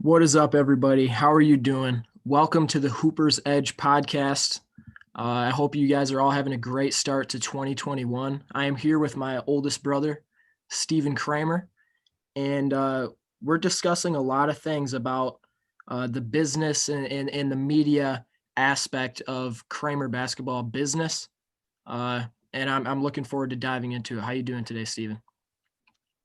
What is up, everybody? How are you doing? Welcome to the Hooper's Edge podcast. I hope you guys are all having a great start to 2021. I am here with my oldest brother, Stephen Cramer, and we're discussing a lot of things about the business and the media aspect of Cramer basketball business. And I'm looking forward to diving into it. How you doing today, Stephen?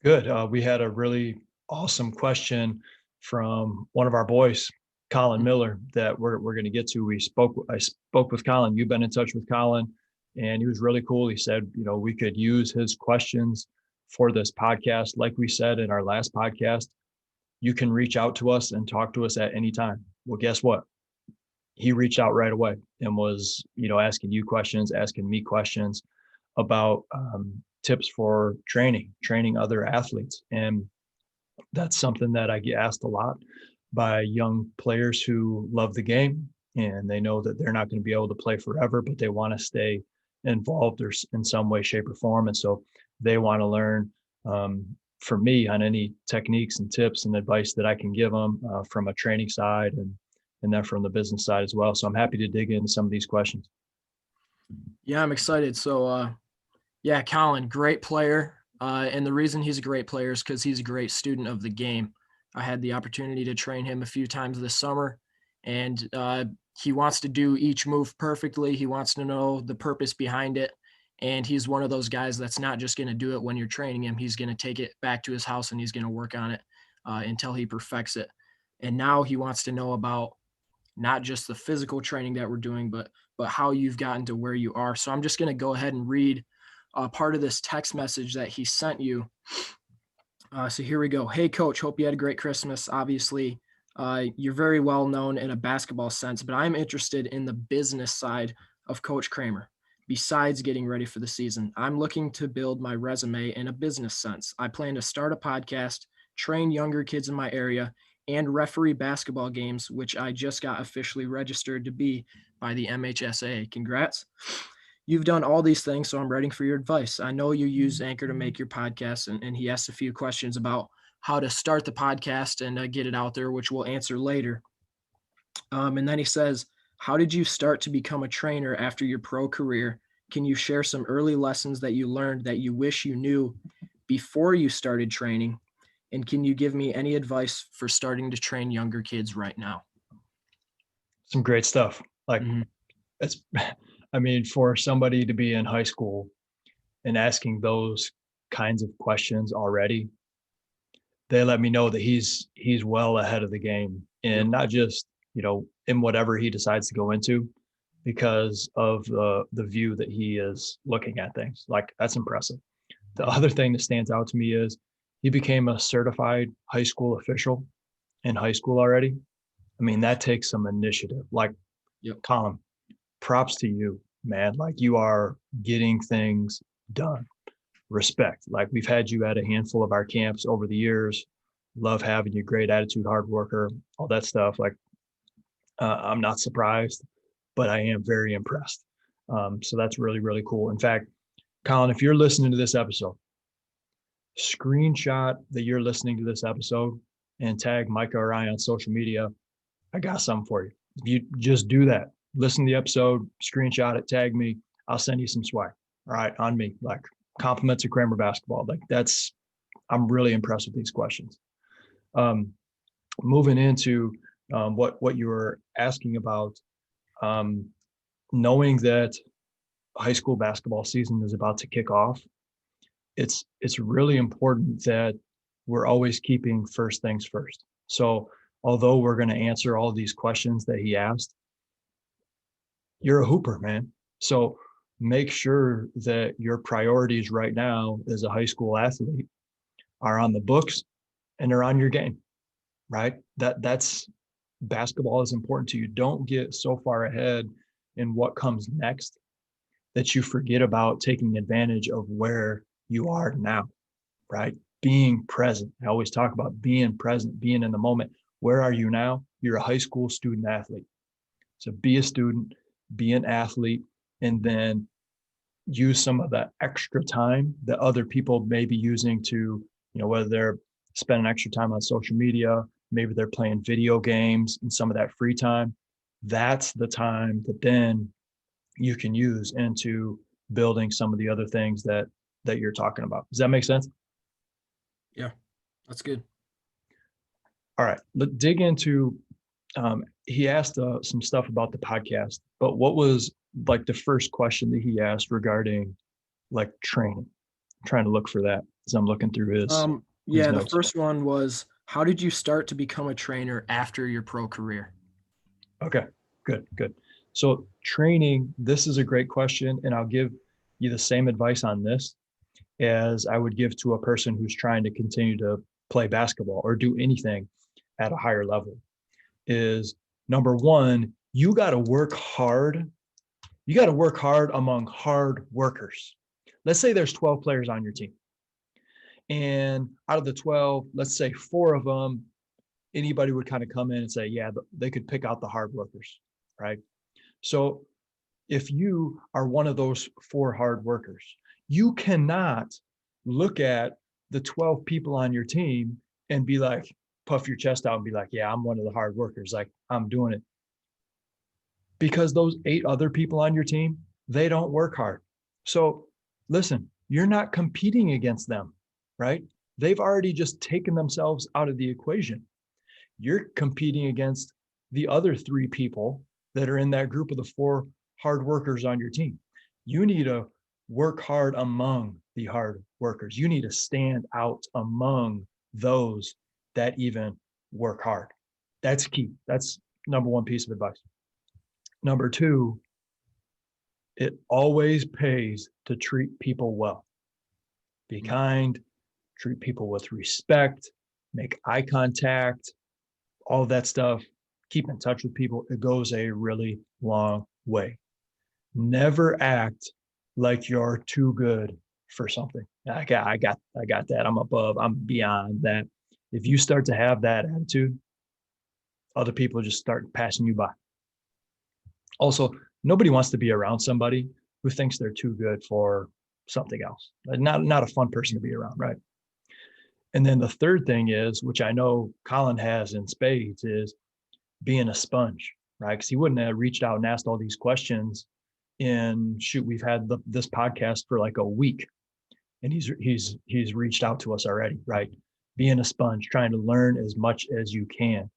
Good. We had a really awesome question from one of our boys, Colin Miller, that we're going to get to. I spoke with Colin. You've been in touch with Colin, and he was really cool. He said, we could use his questions for this podcast. Like we said in our last podcast, you can reach out to us and talk to us at any time. Well, guess what? He reached out right away and was, asking you questions, asking me questions about tips for training other athletes. And that's something that I get asked a lot by young players who love the game and they know that they're not going to be able to play forever, but they want to stay involved or in some way, shape, or form. And so they want to learn from me on any techniques and tips and advice that I can give them from a training side and then from the business side as well. So I'm happy to dig into some of these questions. Yeah, I'm excited. So, yeah, Colin, great player. And the reason he's a great player is because he's a great student of the game. I had the opportunity to train him a few times this summer, and he wants to do each move perfectly. He wants to know the purpose behind it. And he's one of those guys that's not just going to do it when you're training him. He's going to take it back to his house and he's going to work on it until he perfects it. And now he wants to know about not just the physical training that we're doing, but how you've gotten to where you are. So I'm just going to go ahead and read part of this text message that he sent you. So here we go. Hey, coach, hope you had a great Christmas. Obviously, you're very well known in a basketball sense, but I'm interested in the business side of Coach Cramer. Besides getting ready for the season, I'm looking to build my resume in a business sense. I plan to start a podcast, train younger kids in my area, and referee basketball games, which I just got officially registered to be by the MHSA. Congrats. You've done all these things, so I'm writing for your advice. I know you use Anchor to make your podcast, and he asked a few questions about how to start the podcast and get it out there, which we'll answer later. And then he says, how did you start to become a trainer after your pro career? Can you share some early lessons that you learned that you wish you knew before you started training? And can you give me any advice for starting to train younger kids right now? Some great stuff. Like it's, I mean, for somebody to be in high school and asking those kinds of questions already, they let me know that he's well ahead of the game and not just, in whatever he decides to go into because of the view that he is looking at things. Like that's impressive. The other thing that stands out to me is he became a certified high school official in high school already. I mean, that takes some initiative. Like, Colin, props to you, man. Like you are getting things done. Respect. Like we've had you at a handful of our camps over the years. Love having you, great attitude, hard worker, all that stuff. Like I'm not surprised, but I am very impressed. So that's really, really cool. In fact, Colin, if you're listening to this episode, screenshot that you're listening to this episode and tag Micah or I on social media. I got something for you. If you just do that, listen to the episode, screenshot it, tag me, I'll send you some swag. All right, on me. Like compliments of Cramer basketball. Like I'm really impressed with these questions. Moving into what you were asking about, knowing that high school basketball season is about to kick off, it's really important that we're always keeping first things first. So although we're going to answer all these questions that he asked, you're a hooper, man. So make sure that your priorities right now as a high school athlete are on the books and they're on your game, right? That's basketball is important to you. Don't get so far ahead in what comes next that you forget about taking advantage of where you are now, right? Being present. I always talk about being present, being in the moment. Where are you now? You're a high school student athlete. So be a student, be an athlete, and then use some of that extra time that other people may be using to, whether they're spending extra time on social media, maybe they're playing video games and some of that free time. That's the time that then you can use into building some of the other things that you're talking about. Does that make sense? Yeah, that's good. All right, let's dig into. He asked some stuff about the podcast, but what was like the first question that he asked regarding like training? I'm trying to look for that as I'm looking through his Yeah, the notes. first one was, how did you start to become a trainer after your pro career? Okay, good, good. So training, this is a great question, and I'll give you the same advice on this as I would give to a person who's trying to continue to play basketball or do anything at a higher level. Is number one, you got to work hard. You got to work hard among hard workers. Let's say there's 12 players on your team. And out of the 12, let's say four of them, anybody would kind of come in and say, yeah, they could pick out the hard workers, right? So if you are one of those four hard workers, you cannot look at the 12 people on your team and be like, puff your chest out and be like, yeah, I'm one of the hard workers. Like, I'm doing it. Because those 8 other people on your team, they don't work hard. So listen, you're not competing against them, right? They've already just taken themselves out of the equation. You're competing against the other 3 people that are in that group of the 4 hard workers on your team. You need to work hard among the hard workers. You need to stand out among those that even work hard. That's key. That's number one piece of advice. Number two, it always pays to treat people well. Be kind, treat people with respect, make eye contact, all of that stuff. Keep in touch with people. It goes a really long way. Never act like you're too good for something. I got that. I'm above, I'm beyond that. If you start to have that attitude, other people just start passing you by. Also, nobody wants to be around somebody who thinks they're too good for something else. Not a fun person to be around, right? And then the third thing is, which I know Colin has in spades, is being a sponge, right? Because he wouldn't have reached out and asked all these questions. And shoot, we've had this podcast for like a week, and he's reached out to us already, right? Being a sponge, trying to learn as much as you can.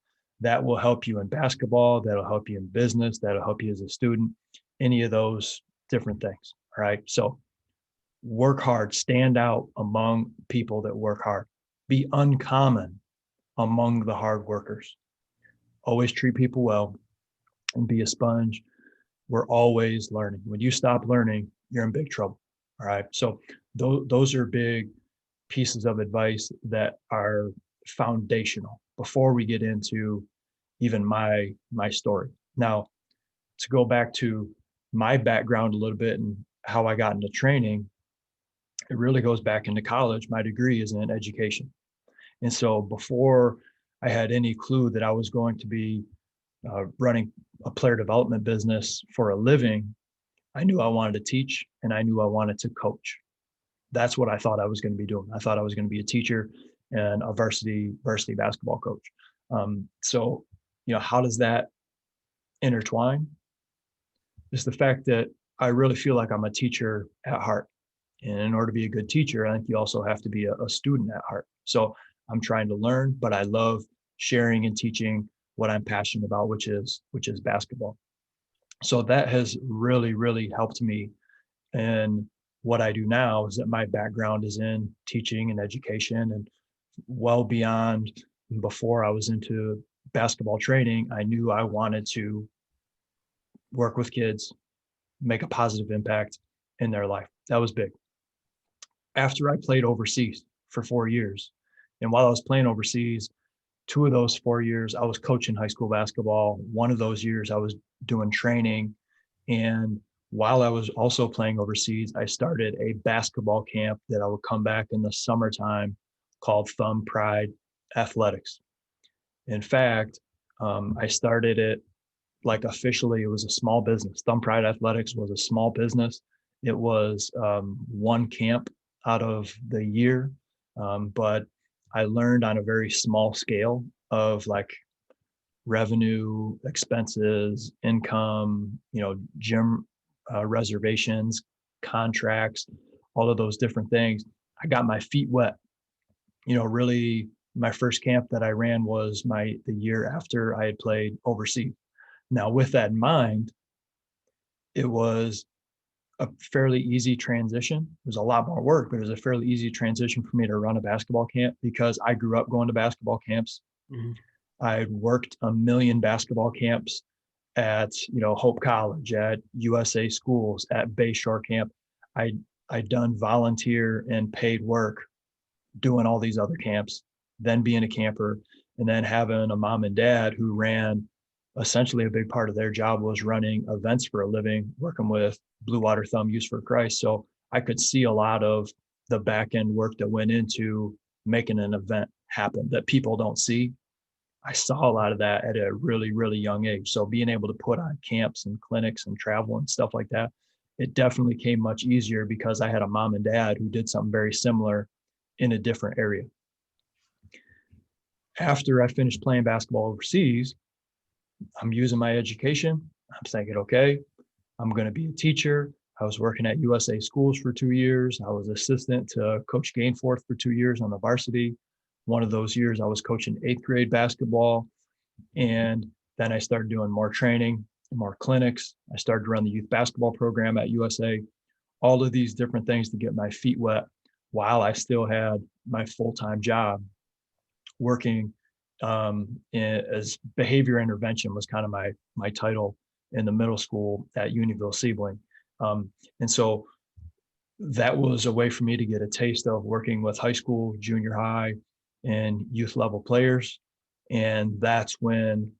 That will help you in basketball. That'll help you in business. That'll help you as a student. Any of those different things. All right. So work hard. Stand out among people that work hard. Be uncommon among the hard workers. Always treat people well and be a sponge. We're always learning. When you stop learning, you're in big trouble. All right. So those are big pieces of advice that are foundational before we get into even my story. Now, to go back to my background a little bit and how I got into training, it really goes back into college. My degree is in education. And so before I had any clue that I was going to be running a player development business for a living, I knew I wanted to teach and I knew I wanted to coach. That's what I thought I was going to be doing. I thought I was going to be a teacher and a varsity basketball coach. So, how does that intertwine? It's the fact that I really feel like I'm a teacher at heart. And in order to be a good teacher, I think you also have to be a student at heart. So I'm trying to learn, but I love sharing and teaching what I'm passionate about, which is basketball. So that has really, really helped me. And what I do now is that my background is in teaching and education, and well beyond before I was into basketball training, I knew I wanted to work with kids, make a positive impact in their life. That was big. After I played overseas for 4 years, and while I was playing overseas, 2 of those 4 years, I was coaching high school basketball. One of those years, I was doing training. And while I was also playing overseas, I started a basketball camp that I would come back in the summertime called Thumb Pride Athletics. In fact, I started it like officially, it was a small business. Thumb Pride Athletics was a small business. It was one camp out of the year, but I learned on a very small scale of like revenue, expenses, income, gym reservations, contracts, all of those different things. I got my feet wet. Really, my first camp that I ran was the year after I had played overseas. Now, with that in mind, it was a fairly easy transition. It was a lot more work, but it was a fairly easy transition for me to run a basketball camp because I grew up going to basketball camps. Mhm. I worked a million basketball camps at Hope College, at USA schools, at Bayshore Camp. I I'd done volunteer and paid work doing all these other camps, then being a camper, and then having a mom and dad who ran essentially a big part of their job was running events for a living, working with Blue Water Thumb Youth for Christ. So I could see a lot of the back end work that went into making an event happen that people don't see. I saw a lot of that at a really, really young age. So being able to put on camps and clinics and travel and stuff like that, it definitely came much easier because I had a mom and dad who did something very similar in a different area. After I finished playing basketball overseas, I'm using my education. I'm thinking, okay, I'm going to be a teacher. I was working at USA schools for 2 years. I was assistant to Coach Gainforth for 2 years on the varsity. One of those years, I was coaching eighth grade basketball. And then I started doing more training, more clinics. I started to run the youth basketball program at USA, all of these different things to get my feet wet while I still had my full-time job working as behavior intervention was kind of my title in the middle school at Unionville Siebling. And so that was a way for me to get a taste of working with high school, junior high, and youth level players. And that's when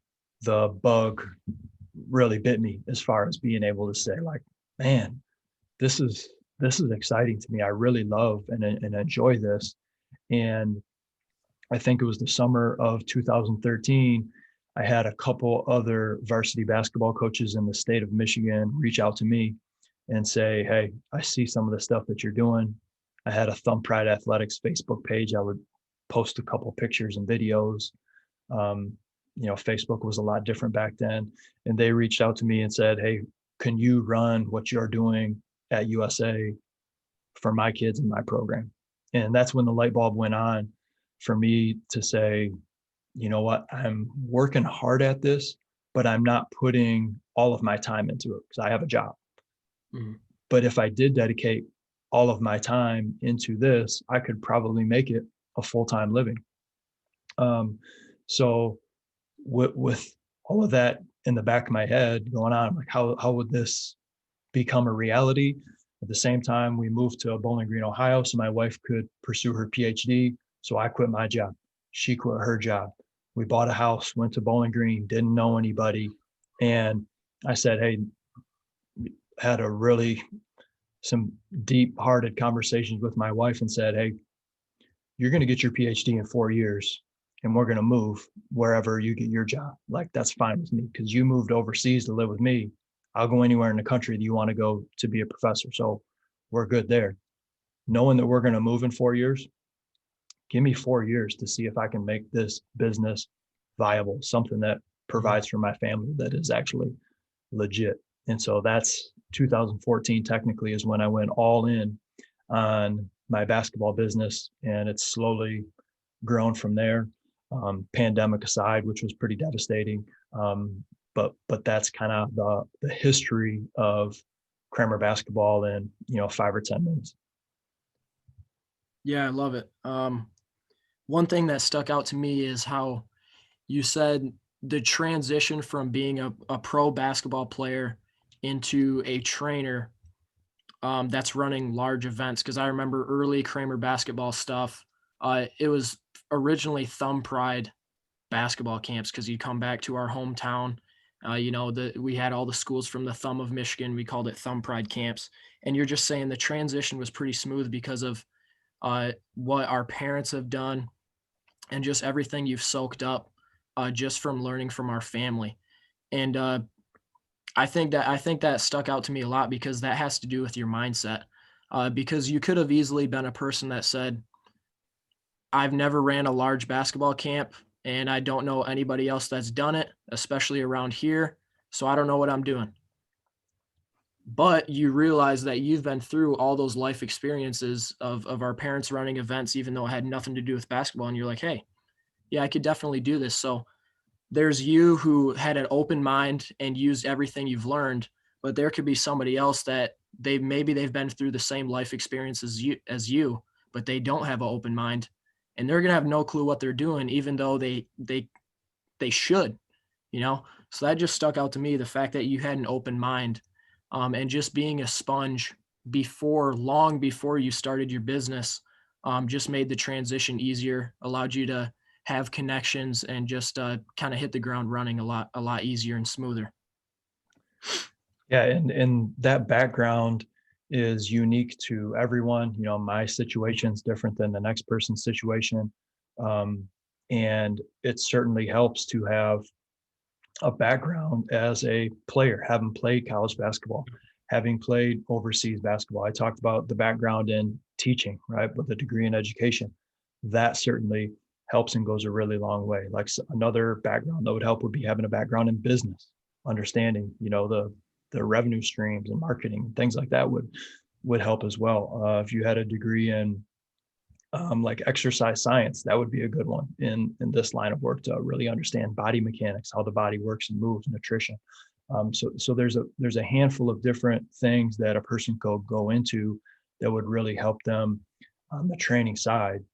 the bug really bit me as far as being able to say, like, man, this is exciting to me. I really love and enjoy this. And I think it was the summer of 2013. I had a couple other varsity basketball coaches in the state of Michigan reach out to me and say, hey, I see some of the stuff that you're doing. I had a Thumb Pride Athletics Facebook page. I would post a couple pictures and videos. Um, Facebook was a lot different back then. And they reached out to me and said, hey, can you run what you're doing at USA for my kids in my program? And that's when the light bulb went on for me to say, you know what, I'm working hard at this, but I'm not putting all of my time into it because I have a job. Mhm. But if I did dedicate all of my time into this, I could probably make it a full-time living. So with all of that in the back of my head going on, I'm like, how would this become a reality? At the same time, we moved to Bowling Green, Ohio, so my wife could pursue her PhD. So I quit my job. She quit her job. We bought a house, went to Bowling Green, didn't know anybody. And I said, hey, had a really some deep hearted conversations with my wife and said, hey, you're going to get your PhD in 4 years and we're going to move wherever you get your job. Like, that's fine with me because you moved overseas to live with me. I'll go anywhere in the country that you want to go to be a professor. So we're good there. Knowing that we're going to move in 4 years, give me 4 years to see if I can make this business viable, something that Mhm. provides for my family that is actually legit. And so that's 2014 technically is when I went all in on my basketball business, and it's slowly grown from there. Pandemic aside, which was pretty devastating, but that's kind of the history of Cramer basketball in 5 or 10 minutes. Yeah, I love it. One thing that stuck out to me is how you said the transition from being a pro basketball player into a trainer that's running large events. Because I remember early Cramer basketball stuff. It was originally Thumb Pride basketball camps because you come back to our hometown. We had all the schools from the Thumb of Michigan. We called it Thumb Pride camps. And you're just saying the transition was pretty smooth because of what our parents have done and just everything you've soaked up just from learning from our family. And I think that stuck out to me a lot because that has to do with your mindset. Because you could have easily been a person that said, I've never ran a large basketball camp, and I don't know anybody else that's done it, especially around here. So I don't know what I'm doing. But you realize that you've been through all those life experiences of our parents running events, even though it had nothing to do with basketball. And you're like, hey, yeah, I could definitely do this. So there's you who had an open mind and used everything you've learned, but there could be somebody else that they've been through the same life experience as you, but they don't have an open mind, and they're gonna have no clue what they're doing, even though they should, you know. So that just stuck out to me, the fact that you had an open mind, and just being a sponge long before you started your business, just made the transition easier, allowed you to have connections and just kind of hit the ground running a lot easier and smoother. Yeah, and that background is unique to everyone. You know, my situation's different than the next person's situation. Um, and it certainly helps to have a background as a player, having played college basketball, having played overseas basketball. I talked about the background in teaching, right, with a degree in education. That certainly helps and goes a really long way. Like another background that would help would be having a background in business, understanding, you know, the revenue streams and marketing, things like that would help as well. If you had a degree in like exercise science, that would be a good one in this line of work to really understand body mechanics, how the body works and moves, nutrition. So there's a handful of different things that a person could go into that would really help them on the training side.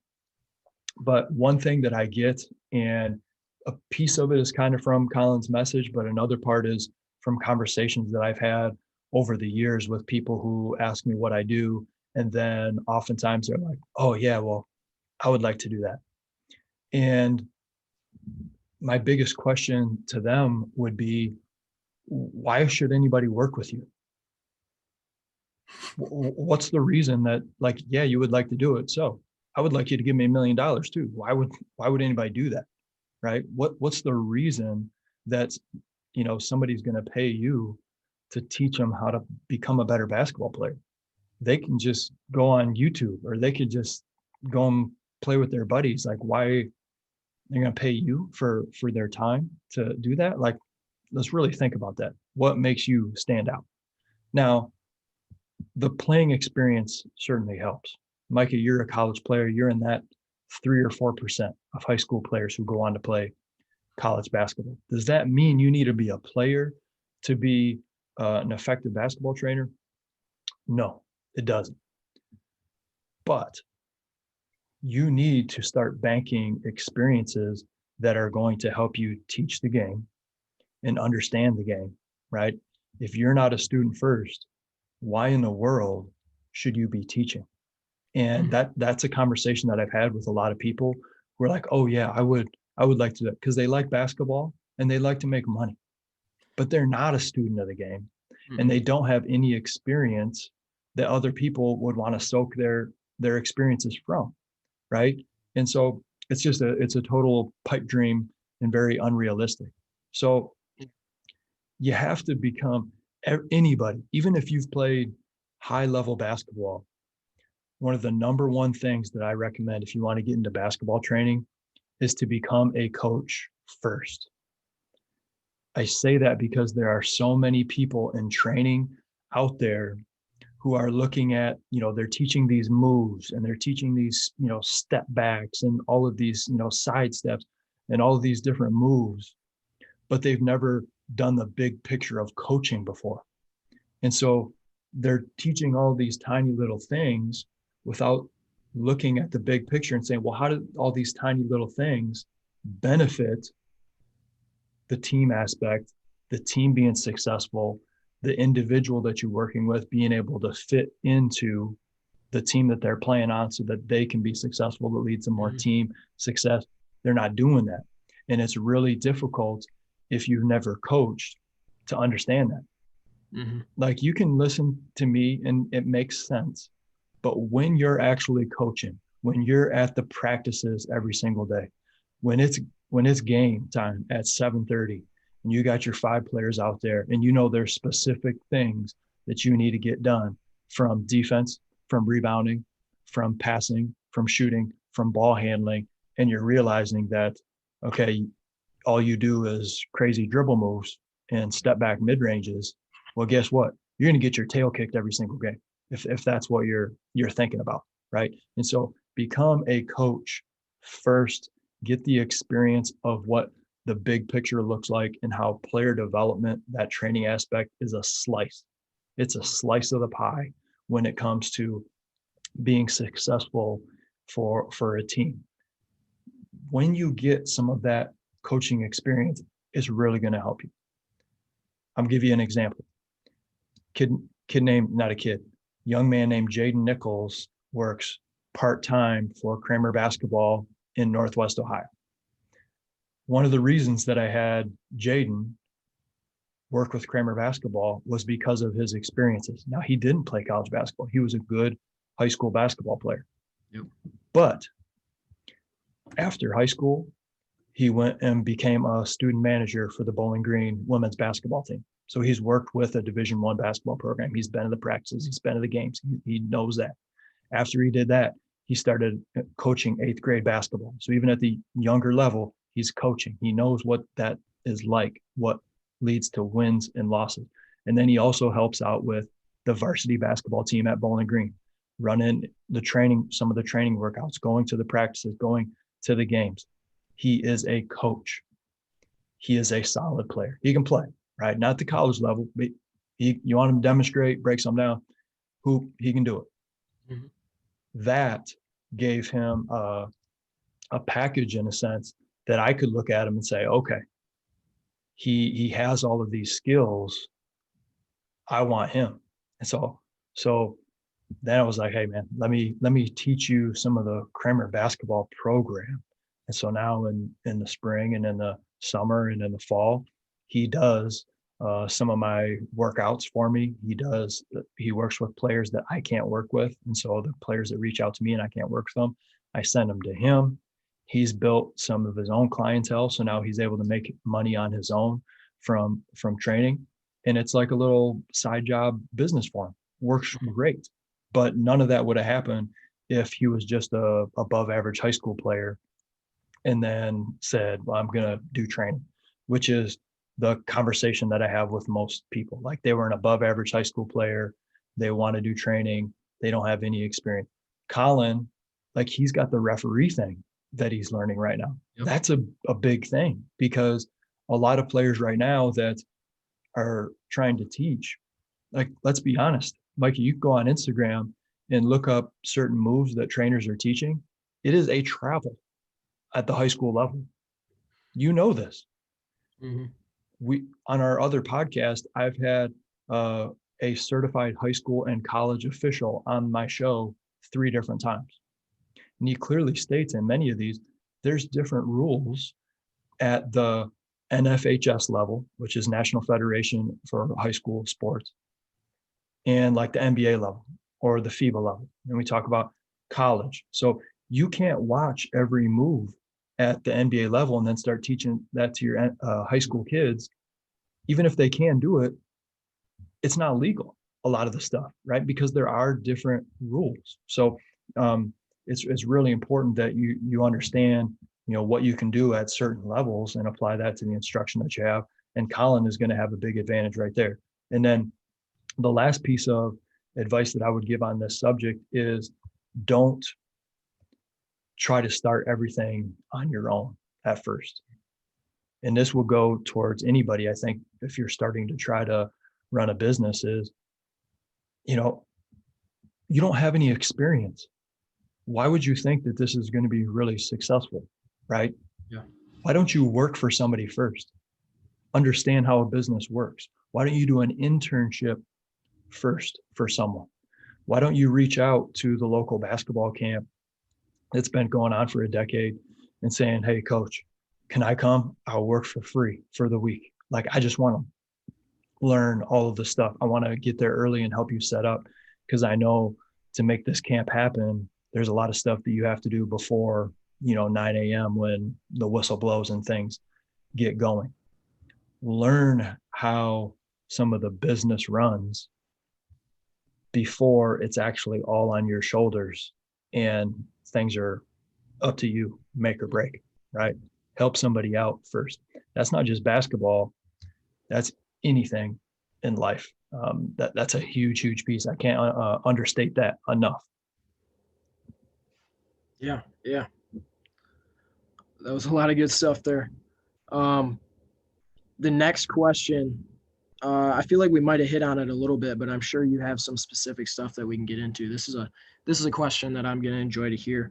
But one thing that I get, and a piece of it is kind of from Colin's message, but another part is from conversations that I've had over the years with people who ask me what I do. And then oftentimes they're like, oh, yeah, well, I would like to do that. And my biggest question to them would be, why should anybody work with you? What's the reason that, like, yeah, you would like to do it? So I would like you to give me $1 million too. Why would anybody do that? Right? What's the reason that, you know, somebody's going to pay you to teach them how to become a better basketball player? They can just go on YouTube, or they could just go and play with their buddies. Like, why they're going to pay you for their time to do that? Like, let's really think about that. What makes you stand out? Now, the playing experience certainly helps. Micah, you're a college player. You're in that 3 or 4% of high school players who go on to play college basketball. Does that mean you need to be a player to be an effective basketball trainer? No, it doesn't. But you need to start banking experiences that are going to help you teach the game and understand the game, right? If you're not a student first, why in the world should you be teaching? And Mhm. that's a conversation that I've had with a lot of people who are like, oh yeah, I would like to do that because they like basketball and they like to make money, but they're not a student of the game and Mhm. they don't have any experience that other people would want to soak their experiences from, right? And so it's a total pipe dream and very unrealistic. So you have to become anybody, even if you've played high level basketball. One of the number one things that I recommend if you want to get into basketball training is to become a coach first. I say that because there are so many people in training out there who are looking at, you know, they're teaching these moves and they're teaching these, you know, step backs and all of these, you know, side steps and all of these different moves, but they've never done the big picture of coaching before. And so they're teaching all these tiny little things without looking at the big picture and saying, well, how did all these tiny little things benefit the team aspect, the team being successful, the individual that you're working with being able to fit into the team that they're playing on so that they can be successful, that leads to more Mhm. team success. They're not doing that. And it's really difficult if you've never coached to understand that. Mhm. Like, you can listen to me and it makes sense. But when you're actually coaching, when you're at the practices every single day, when it's when it's game time at 7:30 and you got your 5 players out there and you know there's specific things that you need to get done, from defense, from rebounding, from passing, from shooting, from ball handling, and you're realizing that, okay, all you do is crazy dribble moves and step back mid ranges, well, guess what? You're going to get your tail kicked every single game if that's what you're thinking about, right? And so become a coach first, get the experience of what the big picture looks like and how player development, that training aspect is a slice. It's a slice of the pie when it comes to being successful for a team. When you get some of that coaching experience, it's really going to help you. I'm gonna give you an example. Kid named, not a kid, young man named Jaden Nichols works part-time for Cramer basketball in Northwest Ohio. One of the reasons that I had Jaden work with Cramer basketball was because of his experiences. Now, he didn't play college basketball. He was a good high school basketball player. Yep. But after high school, he went and became a student manager for the Bowling Green women's basketball team. So he's worked with a Division I basketball program. He's been to the practices. He's been to the games. He knows that. After he did that, he started coaching 8th grade basketball. So even at the younger level, he's coaching. He knows what that is like, what leads to wins and losses. And then he also helps out with the varsity basketball team at Bowling Green, running the training, some of the training workouts, going to the practices, going to the games. He is a coach. He is a solid player. He can play, right? Not the college level, but you want him to demonstrate, break some down, he can do it. Mm-hmm. That gave him a package in a sense that I could look at him and say, okay, he has all of these skills. I want him. And so then I was like, hey man, let me teach you some of the Cramer basketball program. And so now in the spring and in the summer and in the fall, he does some of my workouts for me. He works with players that I can't work with. And so the players that reach out to me and I can't work with them, I send them to him. He's built some of his own clientele. So now he's able to make money on his own from training. And it's like a little side job business for him. Works great. But none of that would have happened if he was just a above average high school player and then said, well, I'm going to do training, which is the conversation that I have with most people. Like they were an above average high school player. They want to do training. They don't have any experience. Colin, like he's got the referee thing that he's learning right now. Yep. That's a big thing because a lot of players right now that are trying to teach, like, let's be honest, Mikey, you can go on Instagram and look up certain moves that trainers are teaching. It is a travel at the high school level. You know this. Mm-hmm. We on our other podcast, I've had a certified high school and college official on my show 3 different times. And he clearly states in many of these, there's different rules at the NFHS level, which is National Federation for High School Sports, and like the NBA level or the FIBA level. And we talk about college. So you can't watch every move at the NBA level and then start teaching that to your high school kids. Even if they can do it, it's not legal, a lot of the stuff, right? Because there are different rules. So it's really important that you understand, what you can do at certain levels and apply that to the instruction that you have. And Colin is going to have a big advantage right there. And then the last piece of advice that I would give on this subject is don't try to start everything on your own at first. And this will go towards anybody. I think if you're starting to try to run a business is, you don't have any experience. Why would you think that this is going to be really successful, right? Yeah. Why don't you work for somebody first? Understand how a business works. Why don't you do an internship first for someone? Why don't you reach out to the local basketball camp that's been going on for a decade and saying, hey, coach, can I come? I'll work for free for the week. Like, I just want to learn all of the stuff. I want to get there early and help you set up because I know to make this camp happen, there's a lot of stuff that you have to do before, 9 a.m. when the whistle blows and things get going. Learn how some of the business runs before it's actually all on your shoulders and things are up to you, make or break, right? Help somebody out first. That's not just basketball. That's anything in life. That's a huge piece. I can't understate that enough. Yeah, yeah, that was a lot of good stuff there. Um, the next question, I feel like we might have hit on it a little bit, but I'm sure you have some specific stuff that we can get into. This is a question that I'm going to enjoy to hear.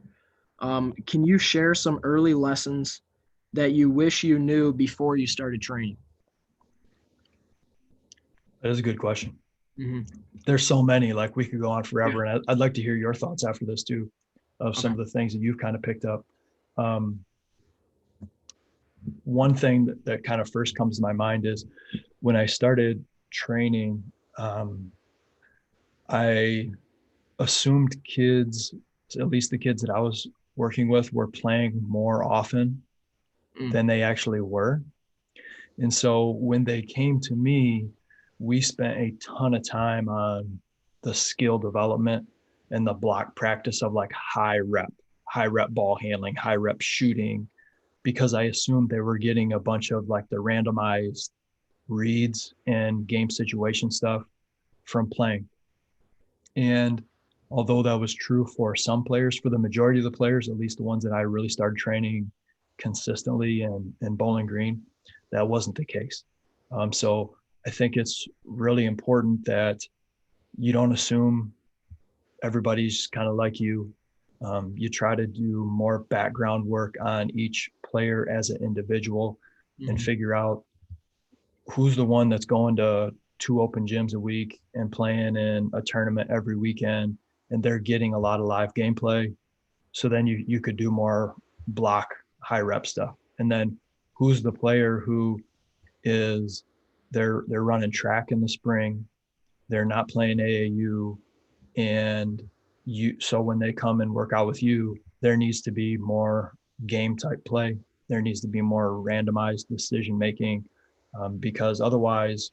Can you share some early lessons that you wish you knew before you started training? That is a good question. Mm-hmm. There's so many, like we could go on Yeah. forever. And I'd like to hear your thoughts after this too, of some Okay. of the things that you've kind of picked up. Um, One thing that kind of first comes to my mind is when I started training, I assumed kids, at least the kids that I was working with, were playing more often Mm. than they actually were. And so when they came to me, we spent a ton of time on the skill development and the block practice of like high rep ball handling, high rep shooting, because I assumed they were getting a bunch of like the randomized reads and game situation stuff from playing. And although that was true for some players, for the majority of the players, at least the ones that I really started training consistently in Bowling Green, that wasn't the case. So I think it's really important that you don't assume everybody's kind of like you. You try to do more background work on each player as an individual and Mm-hmm. figure out who's the one that's going to 2 open gyms a week and playing in a tournament every weekend, and they're getting a lot of live gameplay. So then you could do more block high rep stuff. And then who's the player who is they're running track in the spring, they're not playing AAU, and you so when they come and work out with you, there needs to be more game type play. There needs to be more randomized decision making, because otherwise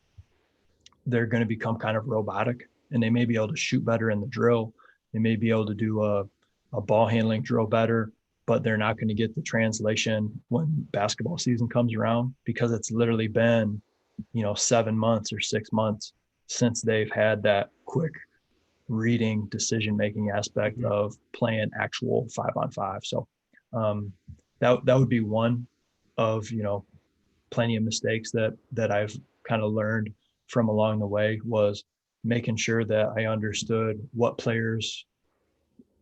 they're going to become kind of robotic, and they may be able to shoot better in the drill. They may be able to do a ball handling drill better, but they're not going to get the translation when basketball season comes around, because it's literally been, 7 months or 6 months since they've had that quick reading decision making aspect Mm-hmm. of playing actual 5-on-5. So um, that would be one of plenty of mistakes that I've kind of learned from along the way, was making sure that I understood what players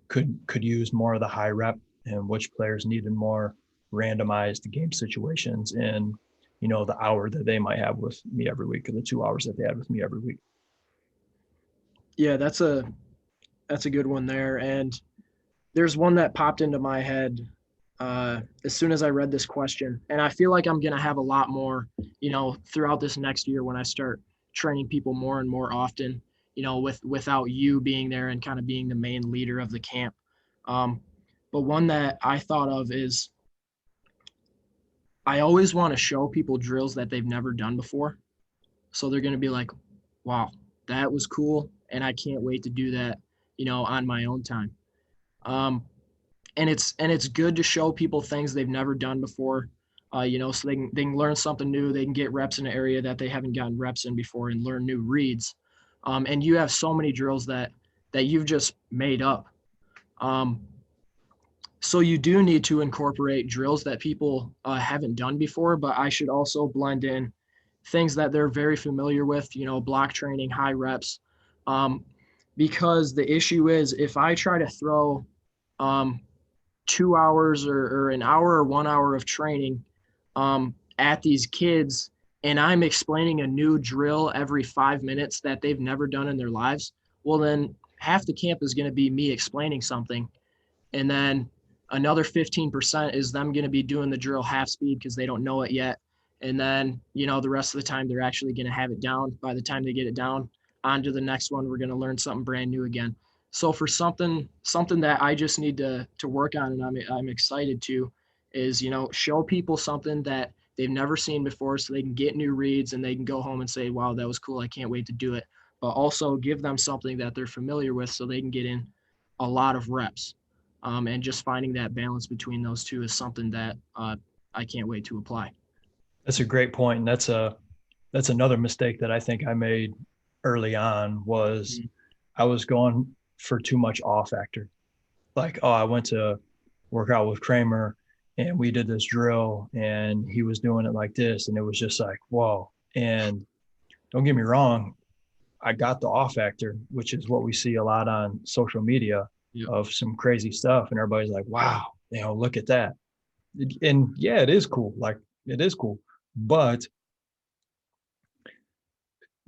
could use more of the high rep and which players needed more randomized game situations in the hour that they might have with me every week, or the 2 hours that they had with me every week. Yeah, that's a good one there. And there's one that popped into my head as soon as I read this question, and I feel like I'm gonna have a lot more, throughout this next year when I start training people more and more often. Without you being there and kind of being the main leader of the camp. Um, but one that I thought of is I always want to show people drills that they've never done before, so they're gonna be like, "Wow, that was cool," and I can't wait to do that, on my own time. Um, and it's good to show people things they've never done before, so they can learn something new. They can get reps in an area that they haven't gotten reps in before and learn new reads. And you have so many drills that you've just made up. Um, so you do need to incorporate drills that people haven't done before, but I should also blend in things that they're very familiar with, block training, high reps. Um, because the issue is if I try to throw um, 2 hours or an hour or 1 hour of training at these kids, and I'm explaining a new drill every 5 minutes that they've never done in their lives, well, then half the camp is going to be me explaining something. And then another 15% is them going to be doing the drill half speed because they don't know it yet. And then, the rest of the time they're actually going to have it down. By the time they get it down, on to the next one, we're going to learn something brand new again. So for something that I just need to work on, and I'm excited to, is show people something that they've never seen before, so they can get new reads and they can go home and say, "Wow, that was cool! I can't wait to do it." But also give them something that they're familiar with, so they can get in a lot of reps. And just finding that balance between those two is something that I can't wait to apply. That's a great point. And that's another mistake that I think I made early on was Mhm. I was going for too much awe factor. Like, oh, I went to work out with Cramer and we did this drill and he was doing it like this. And it was just like, whoa. And don't get me wrong, I got the awe factor, which is what we see a lot on social media Yep. of some crazy stuff. And everybody's like, wow, look at that. And yeah, it is cool. Like, it is cool. But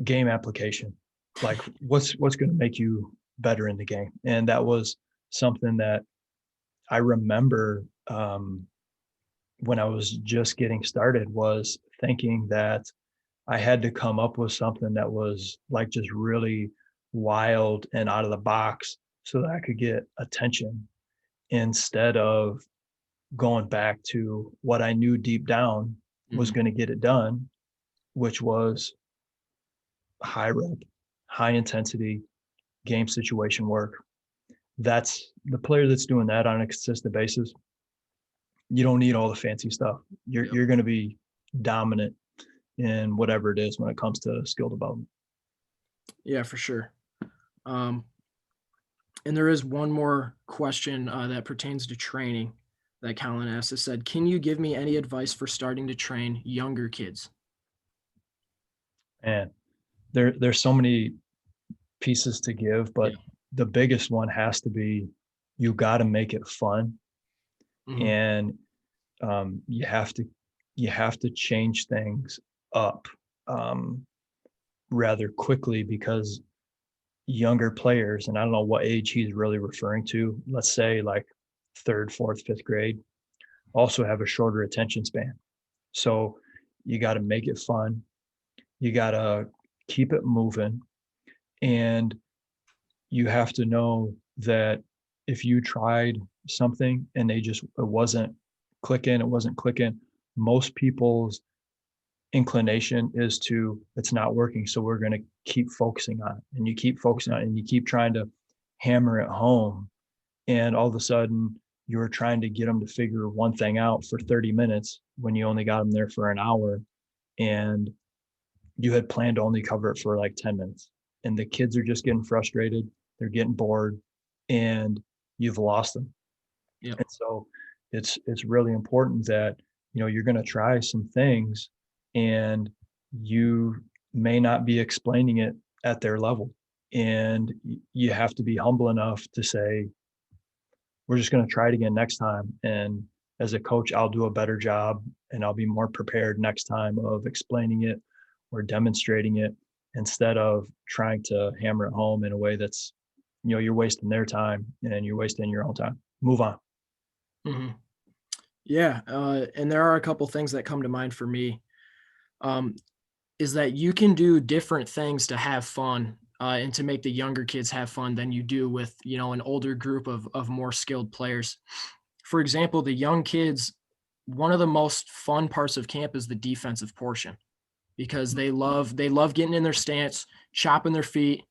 game application, like what's going to make you better in the game? And that was something that I remember when I was just getting started, was thinking that I had to come up with something that was like just really wild and out of the box so that I could get attention, instead of going back to what I knew deep down was Mhm. going to get it done, which was high rep, high intensity game situation work. That's the player that's doing that on a consistent basis. You don't need all the fancy stuff. You're Yep. you're going to be dominant in whatever it is when it comes to skill development. Yeah, for sure. Um, and there is one more question that pertains to training that Colin asked. It said, "Can you give me any advice for starting to train younger kids?" And there's so many pieces to give, but Yeah. the biggest one has to be you got to make it fun, Hmm. and you have to change things up um, rather quickly, because younger players, and I don't know what age he's really referring to, let's say like third, fourth, fifth grade, also have a shorter attention span. So you got to make it fun. You got to keep it moving. And you have to know that if you tried something and it wasn't clicking, most people's inclination is to, it's not working, so we're going to keep focusing on it, and you keep focusing on it, and you keep trying to hammer it home, and all of a sudden you were trying to get them to figure one thing out for 30 minutes when you only got them there for an hour, and you had planned to only cover it for like 10 minutes, and the kids are just getting frustrated, they're getting bored, and you've lost them. Yep. And so it's really important that you're going to try some things, and you may not be explaining it at their level, and you have to be humble enough to say, we're just going to try it again next time, and as a coach I'll do a better job, and I'll be more prepared next time of explaining it or demonstrating it, instead of trying to hammer it home in a way that's you're wasting their time and you're wasting your own time. Move on. Hmm. Yeah, and there are a couple things that come to mind for me. Um, is that you can do different things to have fun and to make the younger kids have fun than you do with an older group of more skilled players. For example, the young kids, one of the most fun parts of camp is the defensive portion because they love getting in their stance, chopping their feet,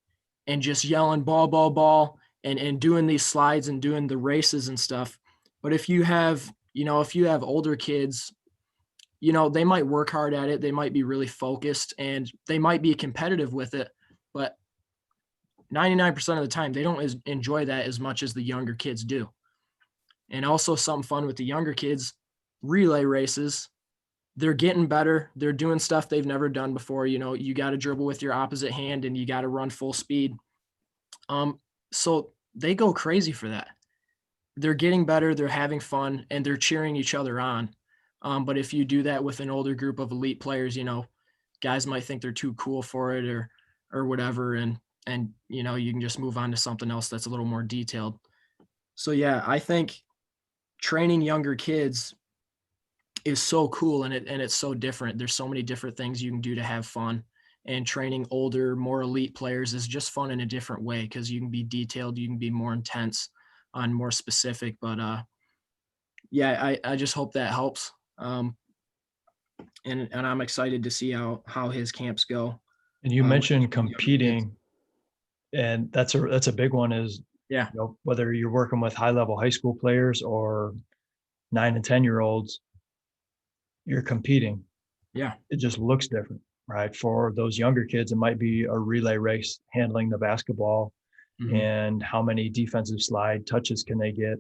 and just yelling ball, ball, ball, and doing these slides and doing the races and stuff. But if you have older kids, they might work hard at it. They might be really focused and they might be competitive with it, but 99% of the time they don't enjoy that as much as the younger kids do. And also something fun with the younger kids, relay races. They're getting better. They're doing stuff they've never done before. You got to dribble with your opposite hand and you got to run full speed. So they go crazy for that. They're getting better, they're having fun, and they're cheering each other on. But if you do that with an older group of elite players, guys might think they're too cool for it or whatever, and you can just move on to something else that's a little more detailed. So yeah, I think training younger kids is so cool and it's so different. There's so many different things you can do to have fun. And training older, more elite players is just fun in a different way because you can be detailed, you can be more intense on more specific. But yeah, I just hope that helps. And I'm excited to see how his camps go And you with mentioned younger kids. competing, and that's a big one, is Yeah. Whether you're working with high level high school players or 9 and 10-year-olds, you're competing. Yeah. It just looks different, right? For those younger kids, it might be a relay race handling the basketball Hmm. and how many defensive slide touches can they get.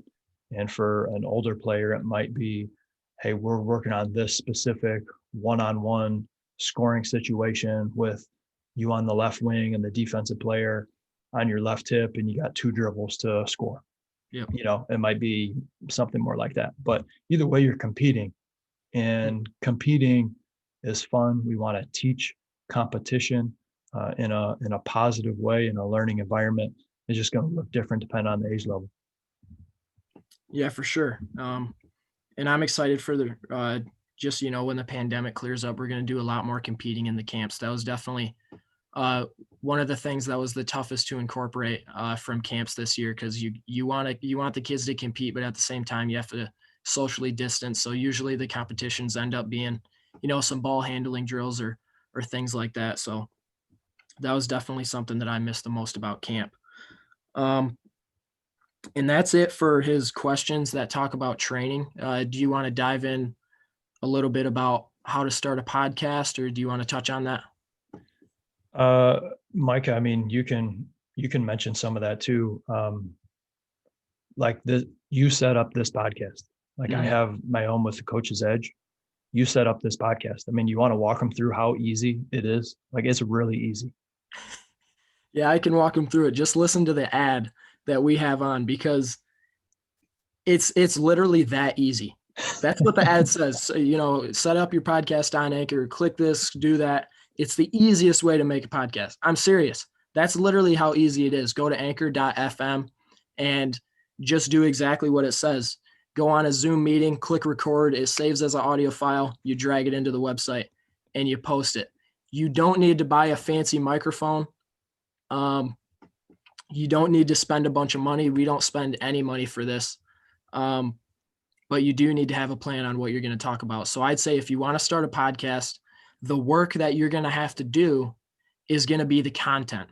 And for an older player, it might be, hey, we're working on this specific one-on-one scoring situation with you on the left wing and the defensive player on your left hip, and you got 2 dribbles to score. Yep. It might be something more like that. But either way, you're competing, and competing is fun. We want to teach competition in a positive way, in a learning environment. It's just going to look different depending on the age level. Yeah, for sure. And I'm excited for the just when the pandemic clears up, we're going to do a lot more competing in the camps. That was definitely one of the things that was the toughest to incorporate from camps this year, because you want the kids to compete, but at the same time you have to socially distance. So usually the competitions end up being some ball handling drills or things like that. So that was definitely something that I missed the most about camp. Um, and that's it for his questions that talk about training. Do you want to dive in a little bit about how to start a podcast, or do you want to touch on that? Uh, Micah, I mean, you can mention some of that too. Like you set up this podcast. Like I Mhm. have my own with the Coach's Edge. You set up this podcast. I mean, you want to walk them through how easy it is? Like it's really easy. Yeah, I can walk them through it. Just listen to the ad that we have on, because it's literally that easy. That's what the ad says. So, set up your podcast on Anchor, click this, do that. It's the easiest way to make a podcast. I'm serious. That's literally how easy it is. Go to anchor.fm and just do exactly what it says. Go on a Zoom meeting, click record. It saves as an audio file. You drag it into the website and you post it. You don't need to buy a fancy microphone. Um, you don't need to spend a bunch of money. We don't spend any money for this. Um, but you do need to have a plan on what you're going to talk about. So I'd say if you want to start a podcast, the work that you're going to have to do is going to be the content.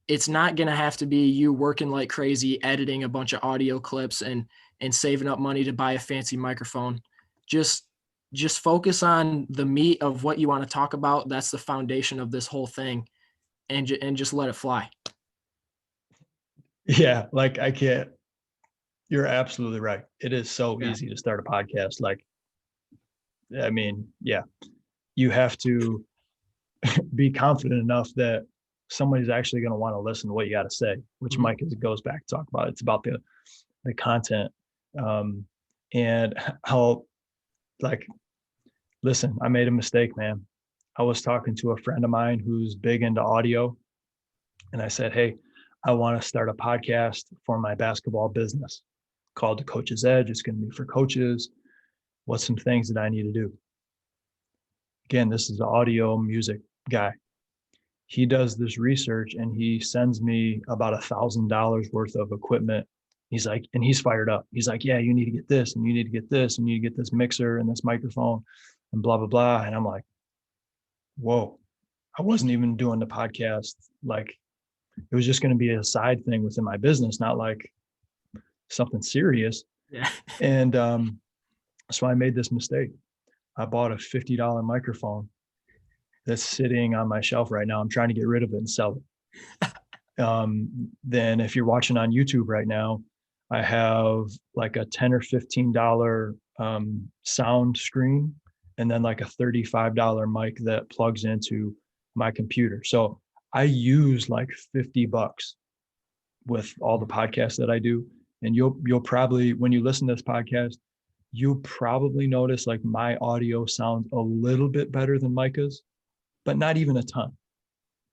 It's not going to have to be you working like crazy, editing a bunch of audio clips and saving up money to buy a fancy microphone. Just just focus on the meat of what you want to talk about. That's the foundation of this whole thing, and just let it fly. Yeah, like I can't. You're absolutely right. It is so Yeah. easy to start a podcast. Like, I mean, yeah, you have to be confident enough that somebody's actually going to want to listen to what you got to say, which Mhm. Mike is, goes back to talk about. It's about the content. Um, and how, like, listen, I made a mistake, man. I was talking to a friend of mine who's big into audio, and I said, hey, I want to start a podcast for my basketball business called The Coach's Edge. It's going to be for coaches. What's some things that I need to do? Again, this is an audio music guy. He does this research and he sends me about $1,000 worth of equipment. He's like, and he's fired up. He's like, yeah, you need to get this, and you need to get this, and you need to get this mixer and this microphone and blah, blah, blah. And I'm like, whoa, I wasn't even doing the podcast. Like it was just going to be a side thing within my business, not like something serious. Yeah. And so I made this mistake. I bought a $50 microphone that's sitting on my shelf right now. I'm trying to get rid of it and sell it. Then if you're watching on YouTube right now, I have like a $10 or $15 sound screen, and then like a $35 mic that plugs into my computer. So I use like $50 with all the podcasts that I do. And you'll probably, when you listen to this podcast, you'll probably notice like my audio sounds a little bit better than Micah's, but not even a ton.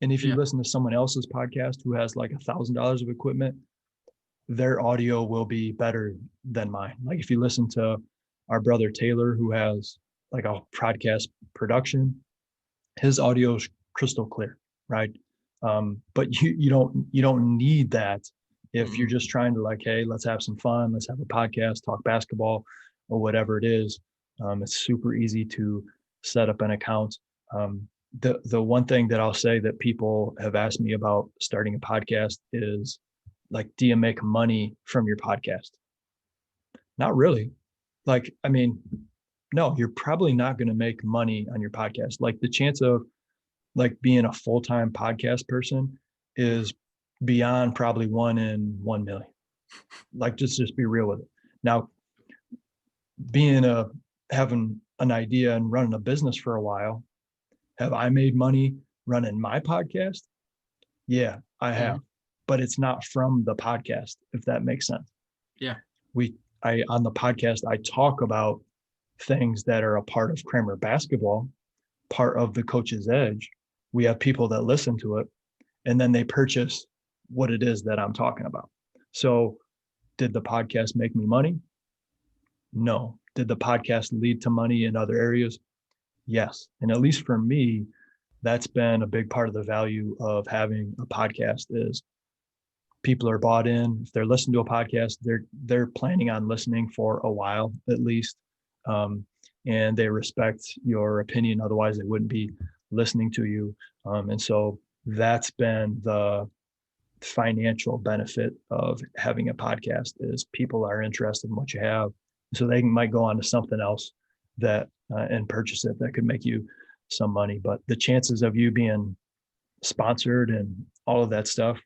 And if you Yeah. listen to someone else's podcast who has like $1,000 of equipment, their audio will be better than mine. Like if you listen to our brother Taylor, who has like a podcast production, his audio is crystal clear, right? But you don't need that if you're Mhm. just trying to like, hey, let's have some fun, let's have a podcast, talk basketball, or whatever it is. It's super easy to set up an account. The one thing that I'll say that people have asked me about starting a podcast is like, do you make money from your podcast? Not really. Like, I mean, no, you're probably not going to make money on your podcast. Like, the chance of like being a full-time podcast person is beyond probably 1 in 1 million. Like, just be real with it. Now, being having an idea and running a business for a while, have I made money running my podcast? Yeah, I have, but it's not from the podcast, if that makes sense. Yeah. I on the podcast, I talk about things that are a part of Cramer basketball, part of the Coach's Edge. We have people that listen to it, and then they purchase what it is that I'm talking about. So, did the podcast make me money? No. Did the podcast lead to money in other areas? Yes. And at least for me, that's been a big part of the value of having a podcast is people are bought in. If they're listening to a podcast, they're planning on listening for a while at least, and they respect your opinion. Otherwise, they wouldn't be listening to you. And so that's been the financial benefit of having a podcast is people are interested in what you have, so they might go on to something else that and purchase it that could make you some money. But the chances of you being sponsored and all of that stuff,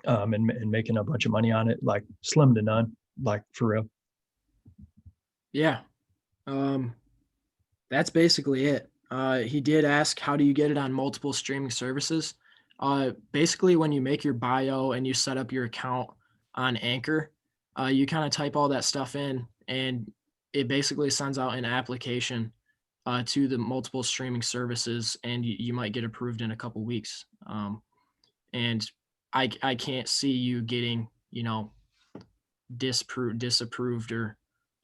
and making a bunch of money on it, like slim to none, like for real. Yeah. That's basically it. He did ask, how do you get it on multiple streaming services? Basically, when you make your bio and you set up your account on Anchor, you kind of type all that stuff in, and it basically sends out an application to the multiple streaming services, and you might get approved in a couple weeks. And I can't see you getting, disapproved or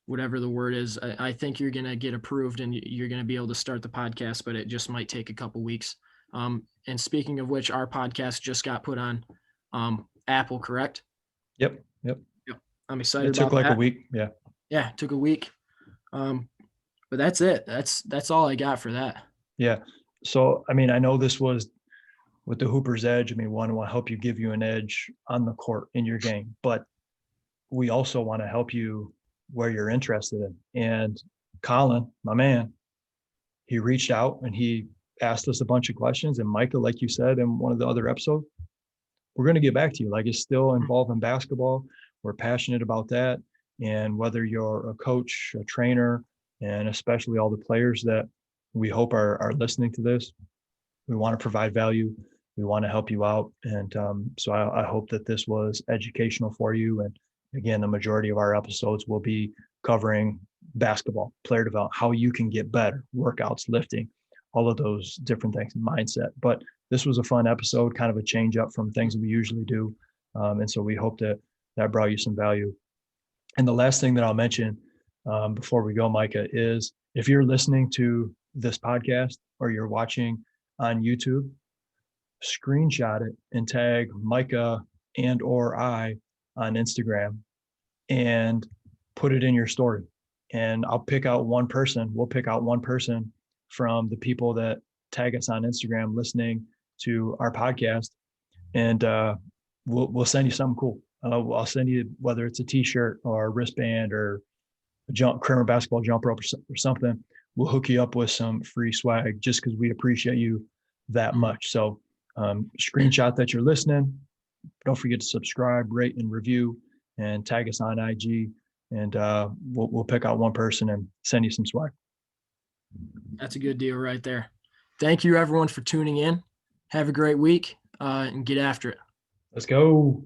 whatever the word is. I think you're going to get approved and you're going to be able to start the podcast, but it just might take a couple weeks. And speaking of which, our podcast just got put on Apple, correct? Yep. I'm excited It took about like that. a week. Yeah. Yeah, it took a week. But that's it. That's all I got for that. Yeah. So, I mean, I know this was with the Hooper's Edge. I mean, one will help you give you an edge on the court in your game, but we also want to help you where you're interested in. And Colin, my man, he reached out and he asked us a bunch of questions. And Micah, like you said in one of the other episodes, we're going to get back to you. Like, it's still involved in basketball. We're passionate about that. And whether you're a coach, a trainer, and especially all the players that we hope are listening to this, we want to provide value. We want to help you out. And so I hope that this was educational for you. And again, the majority of our episodes will be covering basketball, player development, how you can get better, workouts, lifting, all of those different things, mindset. But this was a fun episode, kind of a change up from things that we usually do. And so we hope that brought you some value. And the last thing that I'll mention before we go, Micah, is if you're listening to this podcast or you're watching on YouTube, screenshot it and tag Micah and or I on Instagram and put it in your story. And I'll pick out one person. We'll pick out one person from the people that tag us on Instagram listening to our podcast, and we'll send you something cool. I'll send you, whether it's a T-shirt or a wristband or a Cramer basketball jump rope or something. We'll hook you up with some free swag just because we appreciate you that much. So screenshot that you're listening. Don't forget to subscribe, rate, and review, and tag us on IG. And we'll pick out one person and send you some swag. That's a good deal right there. Thank you, everyone, for tuning in. Have a great week and get after it. Let's go.